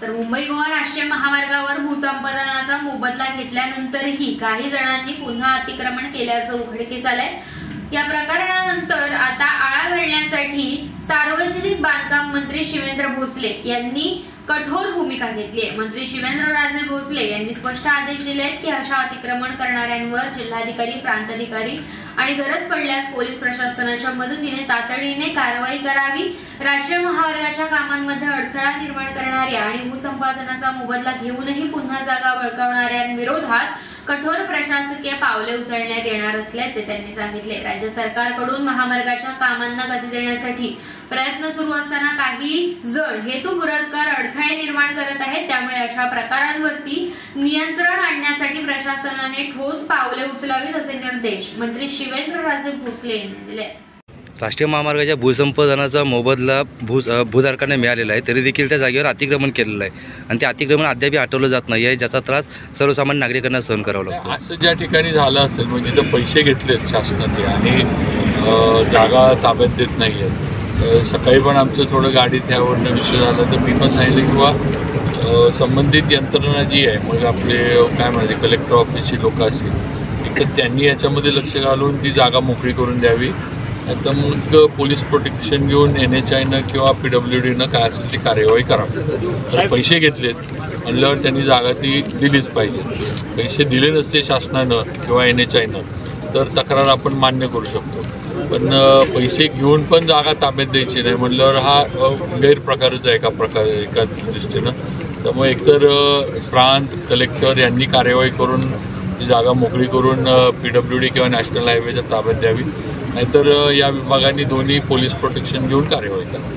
तर मुंबई गोवा राष्ट्रीय महामार्गावर भूसंपादनाचा मोबदला घेतल्यानंतरही काही जणांनी पुन्हा अतिक्रमण केल्याचं उघडकीस आलंय। या प्रकरणानंतर आता आळा घालण्यासाठी सार्वजनिक बांधकाम मंत्री शिवेंद्र भोसले यांनी कठोर भूमिका घेतली आहे। मंत्री शिवेंद्रराजे भोसले यांनी स्पष्ट आदेश दिले आहेत की अशा अतिक्रमण करणाऱ्यांवर जिल्हाधिकारी, प्रांताधिकारी आणि गरज पडल्यास पोलीस प्रशासनाच्या मदतीने तातडीने कारवाई करावी। राष्ट्रीय महामार्गाच्या कामांमध्ये अडथळा निर्माण करणाऱ्या आणि भूसंपादनाचा मोबदला घेऊनही पुन्हा जागा बळकावणाऱ्यांविरोधात कठोर प्रशासकीय पावले उचलण्यात येणार असल्याचे त्यांनी सांगितले। राज्य सरकारकडून महामार्गाच्या कामांना गती देण्यासाठी प्रयत्न सुरू असताना काही जण हेतुपुरस्सर अडथळे निर्माण करत आहेत, त्यामुळे अशा प्रकारांवरती नियंत्रण आणण्यासाठी प्रशासनाने ठोस पावले उचलावीत असे निर्देश मंत्री शिवेंद्रराजे भोसले यांनी दिले। राष्ट्रीय महामार्गाच्या भूसंपादनाचा मोबदला भूधारकांना मिळालेला आहे, तरी देखील त्या जागेवर अतिक्रमण केलेलं आहे आणि ते अतिक्रमण अद्याप हटवलं जात नाही आहे, ज्याचा त्रास सर्वसामान्य नागरिकांना सहन करावा लागतो। असं ज्या ठिकाणी झालं असेल म्हणजे तर पैसे घेतलेत शासनाने आणि जागा ताब्यात देत नाही आहेत। सकाळी पण आमचं थोडं गाडीत ह्यावरनं विषय झाला, तर मी पण सांगितलं किंवा संबंधित यंत्रणा जी आहे, मग आपले काय म्हणायचे कलेक्टर ऑफिसची लोक असतील, एक तर त्यांनी याच्यामध्ये लक्ष घालून ती जागा मोकळी करून द्यावी, आता मग पोलीस प्रोटेक्शन घेऊन NHIनं किंवा PWDनं काय असेल ती कार्यवाही करावी। तर पैसे घेतलेत म्हणल्यावर त्यांनी जागा ती दिलीच पाहिजे। पैसे दिले नसते शासनानं किंवा NHIनं तर तक्रार आपण मान्य करू शकतो, पण पैसे घेऊन पण जागा ताब्यात द्यायची नाही म्हणल्यावर हा गैरप्रकारच आहे एका दृष्टीनं। त्यामुळे एकतर प्रांत कलेक्टर यांनी कार्यवाही करून ती जागा मोकळी करून PWD किंवा नॅशनल हायवेच्या ताब्यात द्यावी, नाहीतर या विभागाने दोन्ही पोलीस प्रोटेक्शन घेऊन कार्यवाही करावी।